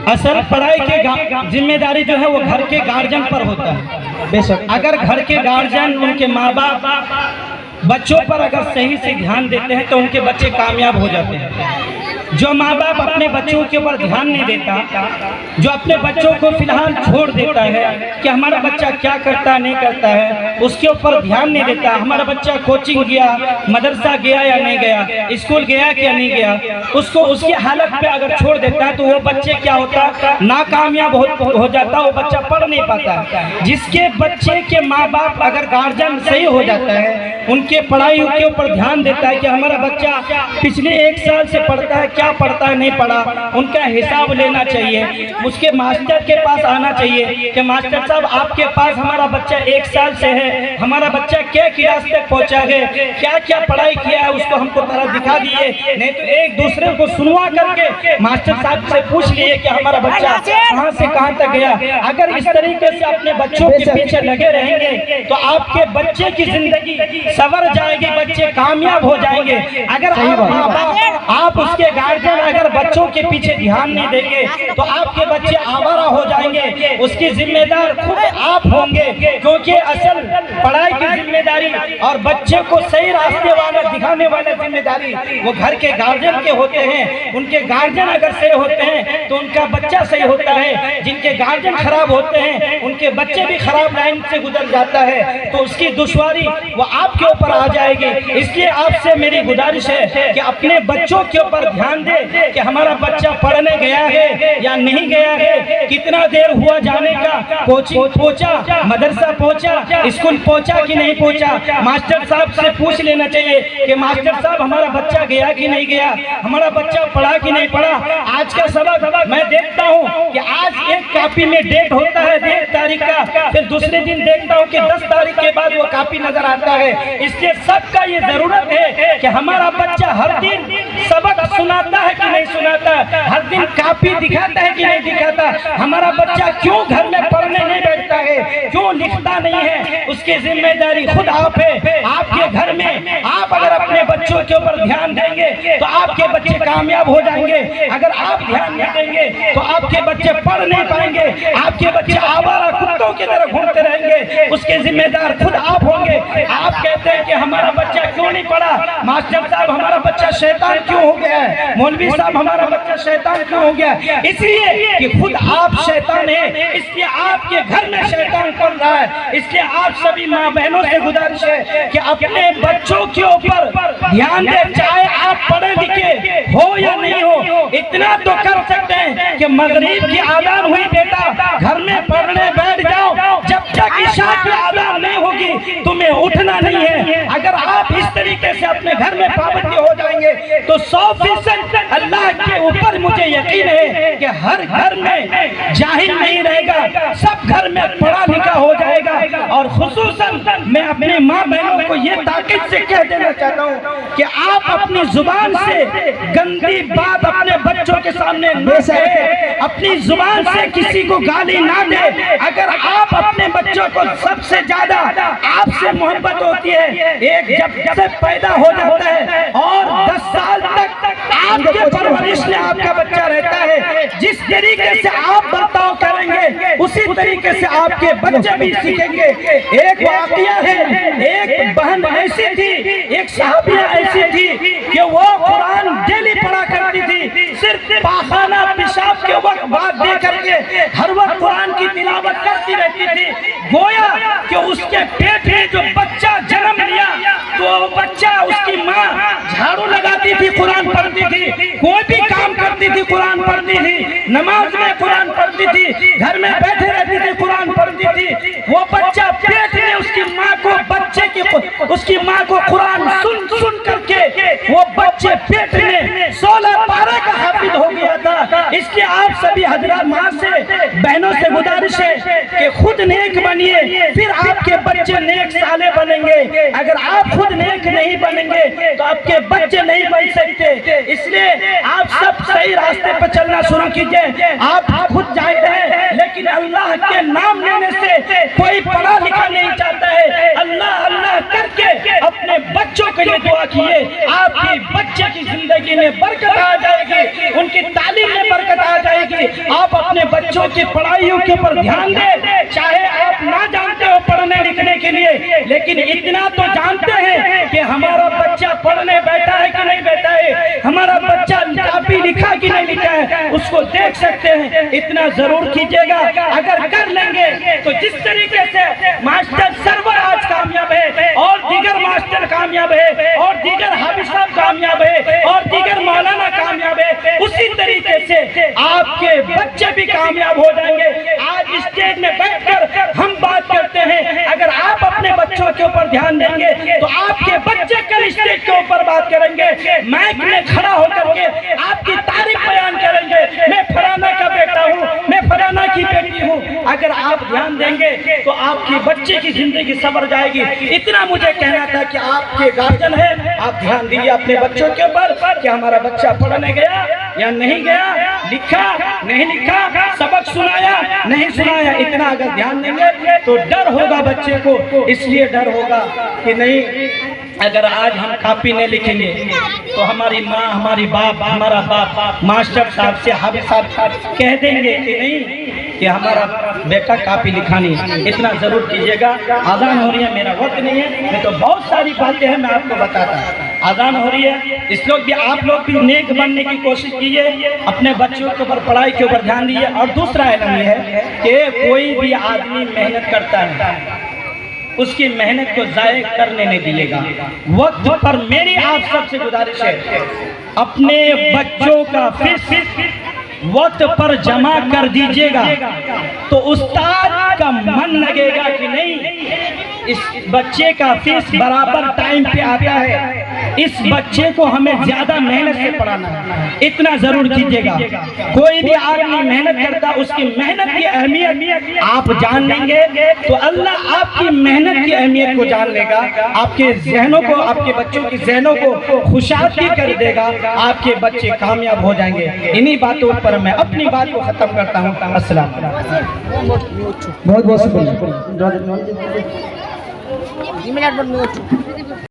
असल पढ़ाई की जिम्मेदारी जो है वो घर के गार्जियन पर होता है। बेशक अगर घर के गार्जियन उनके माँ बाप बच्चों पर अगर सही से ध्यान देते हैं तो उनके बच्चे कामयाब हो जाते हैं। जो माँ बाप अपने बच्चों के ऊपर ध्यान नहीं देता, जो अपने बच्चों को फिलहाल छोड़ देता है कि हमारा बच्चा क्या करता है नहीं करता है, उसके ऊपर ध्यान नहीं देता, हमारा बच्चा कोचिंग गया, मदरसा गया या नहीं गया, स्कूल गया क्या नहीं गया, उसको उसकी हालत पे अगर छोड़ देता है तो वो बच्चे क्या होता, नाकामयाब हो जाता, वो बच्चा पढ़ नहीं पाता। जिसके बच्चे के माँ बाप अगर गार्जियन सही हो जाता है, उनके पढ़ाई के ऊपर ध्यान देता है कि हमारा बच्चा पिछले 1 साल से पढ़ता है, क्या पढ़ता है नहीं पढ़ा, उनका हिसाब लेना चाहिए। उसके मास्टर के पास आना चाहिए कि मास्टर साहब आपके पास हमारा बच्चा 1 साल से है, हमारा बच्चा क्या क्लास तक पहुंचा है, क्या क्या पढ़ाई किया है, उसको हमको तरह दिखा दिए। नहीं तो एक दूसरे को सुनवा करके मास्टर साहब से पूछ लिए कि हमारा बच्चा कहाँ से कहाँ तक गया। अगर इस तरीके से अपने बच्चों के पीछे लगे रहेंगे तो आपके बच्चे की जिंदगी सवर जाएगी, बच्चे कामयाब हो जाएंगे। अगर आप उसके गार्जियन अगर बच्चों के पीछे ध्यान नहीं देंगे तो आपके बच्चे आवारा हो जाएंगे, उसकी जिम्मेदार खुद आप होंगे। क्योंकि असल पढ़ाई की जिम्मेदारी और बच्चे को सही रास्ते वाला दिखाने वाला जिम्मेदारी वो घर के गार्जियन के होते हैं। उनके गार्जियन अगर सही होते हैं तो उनका बच्चा सही होता है, जिनके गार्जियन खराब होते हैं उनके बच्चे भी खराब लाइन से गुजर जाता है, तो उसकी दुश्वारी वो आपके ऊपर आ जाएगी। इसलिए आपसे मेरी गुजारिश है कि अपने बच्चों के ऊपर ध्यान दे कि हमारा बच्चा पढ़ने गया है या नहीं गया है, कितना देर हुआ जाने का, कोचिंग पहुंचा, मदरसा पहुंचा, स्कूल पहुंचा कि नहीं पहुंचा। मास्टर साहब से पूछ लेना चाहिए कि मास्टर साहब हमारा बच्चा गया कि नहीं गया, हमारा बच्चा पढ़ा कि नहीं पढ़ा। आज का सबक मैं देखता हूँ कि आज एक कॉपी में डेट होता है 1 तारीख का, फिर दूसरे दिन देखता हूँ कि 10 तारीख के बाद वो कॉपी नजर आता है। इसलिए सबका ये जरूरत है कि हमारा बच्चा हर दिन सबक सुनाता है कि नहीं सुनाता, हर दिन कॉपी दिखाता है कि नहीं दिखाता, हमारा बच्चा क्यों घर में पढ़ने नहीं बैठता है, क्यों लिखता नहीं है, उसकी जिम्मेदारी खुद आप है। आपके घर में आप अगर अपने बच्चों के ऊपर ध्यान देंगे तो आपके बच्चे कामयाब हो जाएंगे। अगर आप ध्यान नहीं देंगे तो आपके बच्चे पढ़ नहीं पाएंगे, आपके बच्चे आवारा कुत्तों की तरह घूमते रहेंगे, उसके जिम्मेदार खुद आप होंगे। आप कहते हैं कि हमारा बच्चा क्यों नहीं पढ़ा, मास्टर साहब हमारा बच्चा शैतान क्यों हो गया है, मौलवी साहब हमारा बच्चा शैतान क्यों हो गया, इसलिए कि खुद आप शैतान हैं, इसलिए आपके घर में शैतान कर रहा है। इसलिए आप सभी माँ बहनों से गुजारिश है कि अपने बच्चों के ऊपर ध्यान दें, चाहे आप पढ़े लिखे हो या नहीं हो। इतना तो कर सकते हैं कि मगरिब की आजान हुई बेटा घर में पढ़ने बैठ जाओ, जब तक इशा की आजान नहीं होगी तुम्हें उठना नहीं है। अगर आप इस तरीके से अपने घर में पाबंदी हो जाएंगे तो 100% अल्लाह के ऊपर मुझे यकीन है कि हर घर में जाहिल नहीं रहेगा, सब घर में पढ़ा लिखा हो जाएगा। और खुसूसन मैं अपने माँ बहनों को ये ताकीद से कह देना चाहता हूँ कि आप अपनी जुबान से गंदी बात अपने बच्चों के सामने न कहें, अपनी जुबान से किसी को गाली ना दे। अगर आप अपने बच्चों को सबसे ज्यादा आपसे मोहब्बत होती है, एक जब से पैदा हो जाता है और 10 साल तक आपके परवरिश में आपका बच्चा रहता है, जिस तरीके से आप बर्ताव करेंगे उसी तरीके से आपके बच्चे भी सीखेंगे। एक वाकया है, एक बहन ऐसी थी, एक सहाबिया ऐसी थी कि वो कुरान डेली पढ़ा करती थी, सिर्फ पाखाना पेशाब के वक्त बात दे करके हर वक्त कुरान की तिलावत करती रहती थी। गोया कि उसके पेट में जो बच्चा जन्म लिया तो बच्चा उसकी माँ झाड़ू लगाती थी, कुरान पढ़ती थी, कोई भी काम करती थी कुरान पढ़ती थी, नमाज में कुरान पढ़ती थी, घर में बैठे रहती थी कुरान पढ़ती थी। वो बच्चा पेट में उसकी माँ को उसकी माँ को कुरान सुन सुन करके वो बच्चे पेट में 16 पारे का हाफिज हो गया था। इसलिए आप सभी हजरात माँ से बहनों से गुजारिश है कि खुद नेक बनिए, फिर आपके बच्चे नेक साले बनेंगे। अगर आप खुद नेक नहीं बनेंगे तो आपके बच्चे नहीं बन सकते। इसलिए आप सब सही रास्ते पर चलना शुरू कीजिए। आप खुद जानते हैं लेकिन अल्लाह के नाम लेने से कोई पढ़ा लिखा नहीं चाहता है। अल्लाह अल्लाह करके अपने बच्चों के लिए दुआ कीजिए, आपकी बच्चे की जिंदगी में बरकत आ जाएगी, उनकी तालीम में बरकत आ जाएगी। आप अपने बच्चों की पढ़ाइयों के ऊपर ध्यान दें, चाहे आप ना जानते हो पढ़ने लिखने के लिए, लेकिन इतना तो जानते हैं कि हमारा बच्चा पढ़ने बैठा है कि नहीं बैठा है, हमारा बच्चा कापी लिखा कि नहीं लिखा है, उसको देख सकते हैं। इतना जरूर कीजिएगा। अगर कर लेंगे तो जिस तरीके से मास्टर सरवर आज कामयाब है और दीगर मास्टर कामयाब है और दीगर हाफिज साहब कामयाब है और दीगर मौलाना कामयाब है, उसी तरीके से आपके बच्चे भी कामयाब हो जाएंगे। आज स्टेज में बैठकर हम बात करते हैं, अगर आप अपने बच्चों के ऊपर ध्यान देंगे तो आपके बच्चे कल स्टेज के ऊपर बात करेंगे, माइक में खड़ा होकर के आपकी तारीफ बयान करेंगे, मैं फलाना का बेटा हूँ, मैं फलाना की बेटी हूँ। अगर आप ध्यान देंगे तो आपकी बच्चे की जिंदगी संवर जाएगी। इतना मुझे कहना था कि आपके गार्जियन है, आप ध्यान दीजिए अपने बच्चों के ऊपर कि हमारा बच्चा पढ़ने गया या नहीं गया, लिखा नहीं लिखा, सबक सुनाया नहीं सुनाया। इतना अगर ध्यान देंगे तो डर होगा बच्चे को, इसलिए डर होगा कि नहीं, अगर आज हम कापी नहीं लिखेंगे तो हमारी माँ, हमारी बाप, हमारा बाप मास्टर साहब से, हाफिज साहब कह देंगे कि नहीं कि हमारा बेटा कापी लिखा नहीं। इतना जरूर कीजिएगा। आज़ान हो रही है, मेरा वक्त नहीं है, नहीं तो बहुत सारी बातें हैं मैं आपको बताता हूँ। आज़ान हो रही है, इस लोग भी, आप लोग भी नेक बनने की कोशिश कीजिए, अपने बच्चों के ऊपर पढ़ाई के ऊपर ध्यान दीजिए। और दूसरा इल्म ये है कि कोई भी आदमी मेहनत करता है, उसकी मेहनत को जाये करने नहीं दिएगा। वक्त पर मेरी आप सबसे गुजारिश है, अपने बच्चों का फीस वक्त पर जमा कर दीजिएगा तो उस्ताद का मन लगेगा कि नहीं, इस बच्चे का फीस बराबर टाइम पे आता है, इस बच्चे को हमें ज्यादा मेहनत से पढ़ाना है। इतना जरूर कीजिएगा। कोई भी आदमी मेहनत करता, उसकी मेहनत की अहमियत आप जान लेंगे तो अल्लाह आपकी मेहनत की अहमियत को जान लेगा, आपके जहनों को, आपके बच्चों की जहनों को खुशहाली कर देगा, आपके बच्चे कामयाब हो जाएंगे। इन्हीं बातों पर मैं अपनी बात को खत्म करता हूँ। अस्सलाम। बहुत बहुत शुक्रिया।